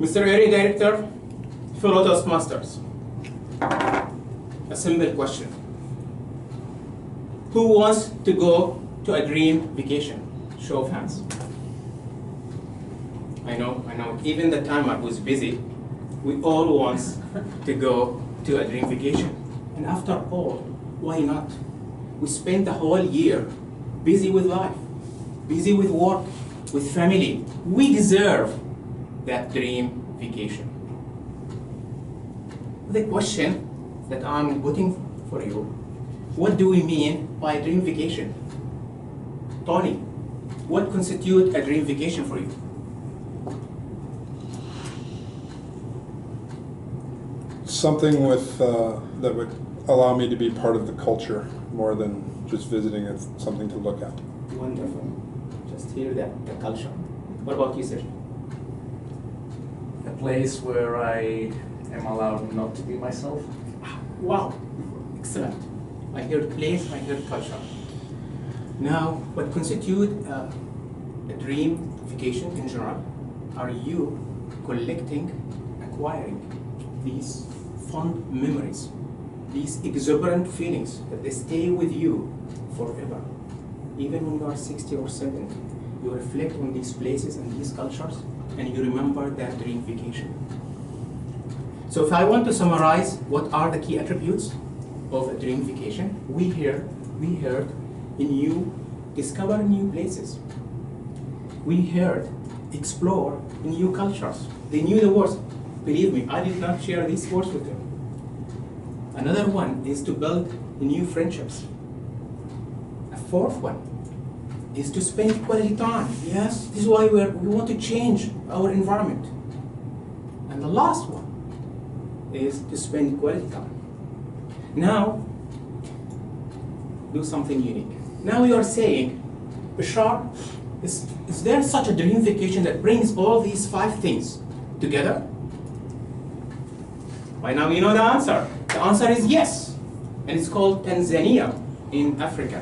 Mr. Area Director, fellow Toastmasters, a simple question. Who wants to go to a dream vacation? Show of hands. I know, even the timer who's busy, we all want to go to a dream vacation. And after all, why not? We spend the whole year busy with life, busy with work, with family. We deserve that dream vacation. The question that I'm putting for you, what do we mean by dream vacation? Tony, what constitutes a dream vacation for you? Something with that would allow me to be part of the culture more than just visiting. It's something to look at. Wonderful. Just hear that, the culture. What about you, sir? A place where I am allowed not to be myself. Wow, excellent. I heard place, I heard culture. Now, what constitutes a dream vacation in general? Are you collecting, acquiring these fond memories, these exuberant feelings that they stay with you forever? Even when you are 60 or 70, you reflect on these places and these cultures, and you remember that dream vacation. So if I want to summarize what are the key attributes of a dream vacation, we heard discover new places. We heard explore new cultures. They knew the words. Believe me, I did not share these words with them. Another one is to build new friendships. A fourth one is to spend quality time. Yes, this is why we want to change our environment. And the last one is to spend quality time. Now, do something unique. Now you are saying, Bashar, is there such a dream vacation that brings all these 5 things together? By now you know the answer. The answer is yes. And it's called Tanzania in Africa.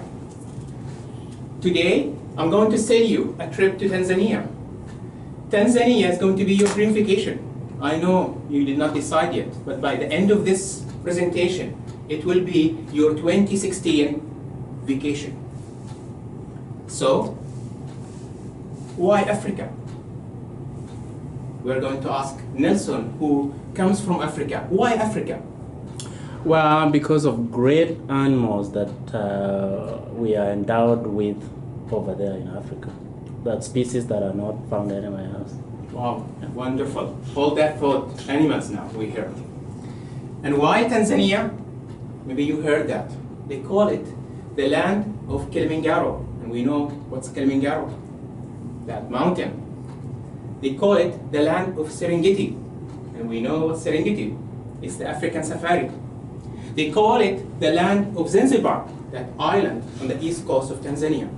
Today, I'm going to sell you a trip to Tanzania. Tanzania is going to be your dream vacation. I know you did not decide yet, but by the end of this presentation, it will be your 2016 vacation. So, why Africa? We're going to ask Nelson, who comes from Africa. Why Africa? Well, because of great animals that we are endowed with over there in Africa. That species that are not found anywhere else. Wow, wonderful. Hold that thought. Animals now, we heard. And why Tanzania? Maybe you heard that. They call it the land of Kilimanjaro. And we know what's Kilimanjaro, that mountain. They call it the land of Serengeti. And we know what Serengeti is, the African safari. They call it the land of Zanzibar, that island on the east coast of Tanzania.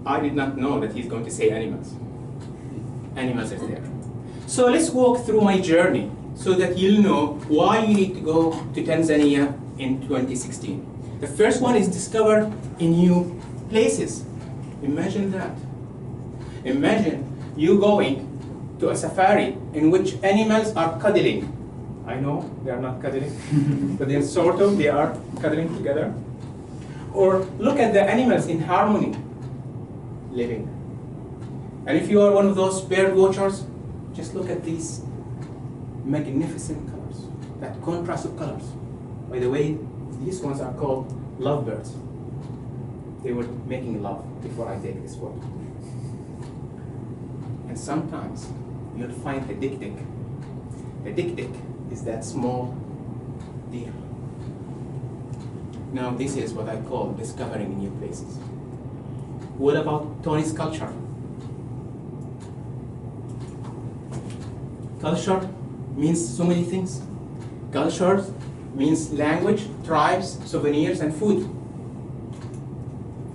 I did not know that he's going to say animals. Animals are there. So let's walk through my journey so that you'll know why you need to go to Tanzania in 2016. The first one is discover new places. Imagine that. Imagine you going to a safari in which animals are cuddling. I know they are not cuddling, but they're sort of, they are cuddling together. Or look at the animals in harmony, living. And if you are one of those bird watchers, just look at these magnificent colors, that contrast of colors. By the way, these ones are called lovebirds. They were making love before I take this photo. And sometimes you'll find a dik-dik. A dik-dik is that small deer. Now this is what I call discovering new places. What about Tony's culture? Culture means so many things. Culture means language, tribes, souvenirs, and food.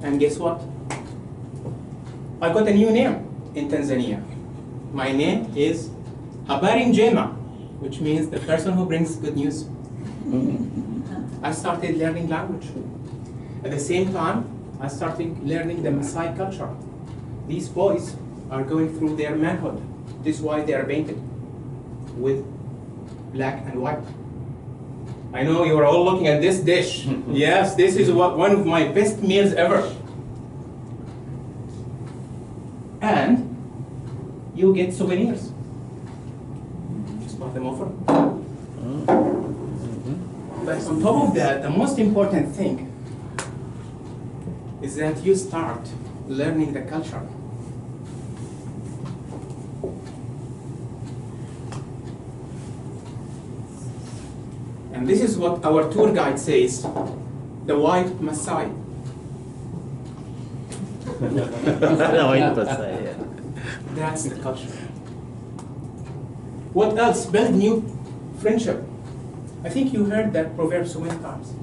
And guess what? I got a new name in Tanzania. My name is Habari Njema, which means the person who brings good news. I started learning language. At the same time, I started learning the Maasai culture. These boys are going through their manhood. This is why they are painted with black and white. I know you are all looking at this dish. Yes, this is one of my best meals ever. And you get souvenirs. Just bought them over. But on top of that, the most important thing is that you start learning the culture. And this is what our tour guide says, the white Maasai. That's the culture. What else? Build new friendship. I think you heard that proverb so many times.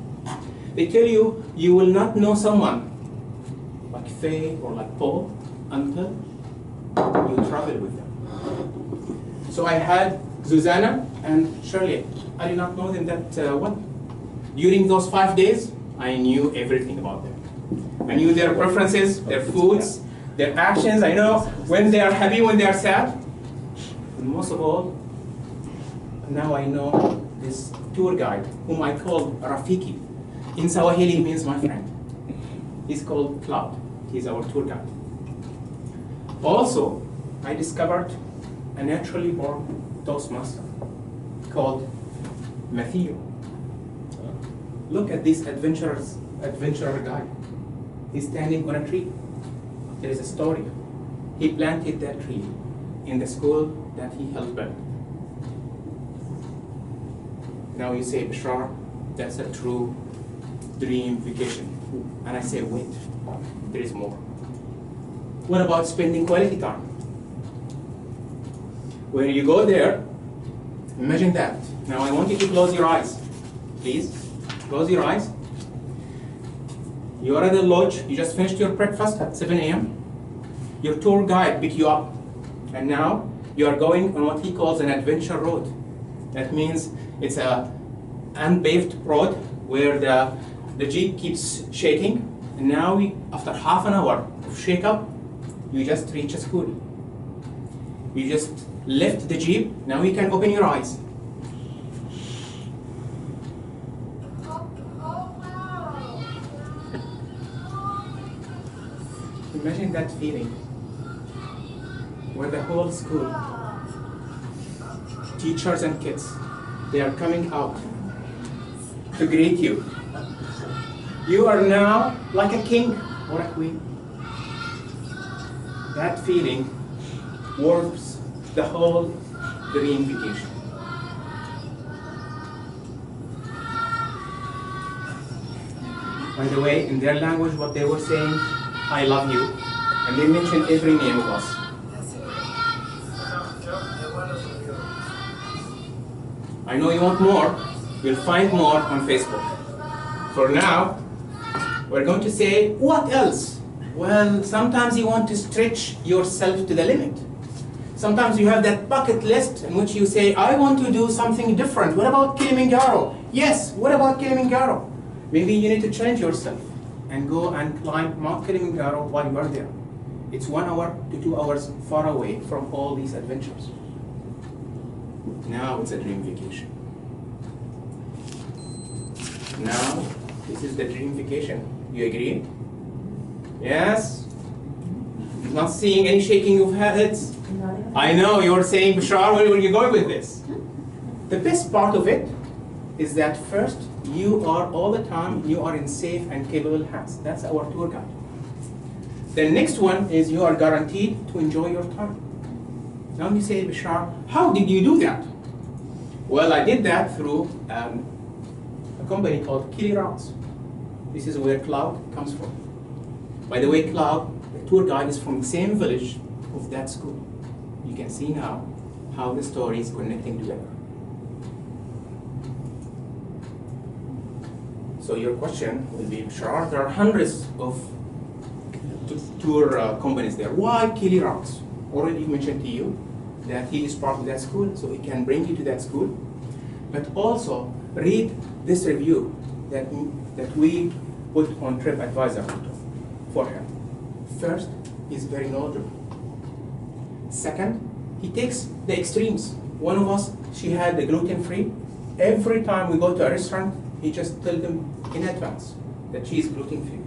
They tell you, you will not know someone like Faye or like Paul until you travel with them. So I had Susanna and Shirley. I did not know them that well. During those 5 days, I knew everything about them. I knew their preferences, their foods, their actions. I know when they are happy, when they are sad. And most of all, now I know this tour guide, whom I call Rafiki. In Swahili, he means my friend. He's called Cloud. He's our tour guide. Also, I discovered a naturally born Toastmaster called Matthew. Look at this adventurer guy. He's standing on a tree. There is a story. He planted that tree in the school that he helped build. Now you say, Bashar, that's a true dream vacation. And I say, wait, there is more. What about spending quality time? When you go there, imagine that. Now I want you to close your eyes. Please, close your eyes. You are at the lodge, you just finished your breakfast at 7 a.m. Your tour guide picked you up. And now you are going on what he calls an adventure road. That means it's a unpaved road where the jeep keeps shaking. And now after half an hour of shake up, you just reach a school. You just left the jeep, now you can open your eyes. Imagine that feeling where the whole school, teachers and kids, they are coming out to greet you. You are now like a king or a queen. That feeling warps the whole dream vacation. By the way, in their language, what they were saying, I love you, and they mentioned every name of us. I know you want more. You'll find more on Facebook. For now, we're going to say, what else? Well, sometimes you want to stretch yourself to the limit. Sometimes you have that bucket list in which you say, I want to do something different. What about Kilimanjaro? Yes, what about Kilimanjaro? Maybe you need to challenge yourself and go and climb Mount Kilimanjaro while you are there. It's 1 hour to 2 hours far away from all these adventures. Now it's a dream vacation. Now, this is the dream vacation. You agree? Yes? Not seeing any shaking of heads? I know you're saying, Bashar, where are you going with this? The best part of it is that first, you are all the time, you are in safe and capable hands. That's our tour guide. The next one is you are guaranteed to enjoy your time. Now you say, Bashar, how did you do that? Well, I did that through a company called Kili Routes. This is where Cloud comes from. By the way, Cloud, the tour guide, is from the same village of that school. You can see now how the story is connecting together. So your question will be, Bashar, there are hundreds of tour companies there. Why Kili Routes? Already mentioned to you that he is part of that school, so he can bring you to that school. But also, read this review that we put on TripAdvisor for him. First, he's very knowledgeable. Second, he takes the extremes. One of us, she had the gluten-free. Every time we go to a restaurant, he just tells them in advance that she is gluten-free.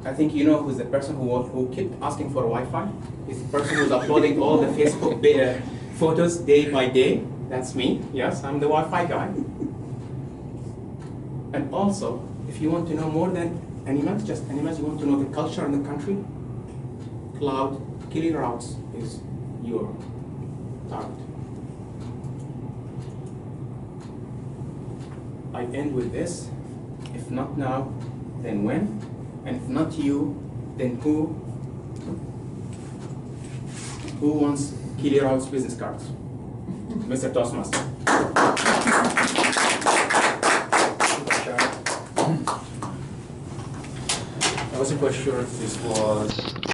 I think you know who's the person who kept asking for Wi-Fi? It's the person who's uploading all the Facebook photos day by day. That's me. Yes, I'm the Wi-Fi guy. And also, if you want to know more than animals, just animals, you want to know the culture in the country, cloud, killer routes is your target. I end with this. If not now, then when? And if not you, then who? Who wants Kili Rao's business cards? Mr. Toastmaster. I wasn't quite sure if this was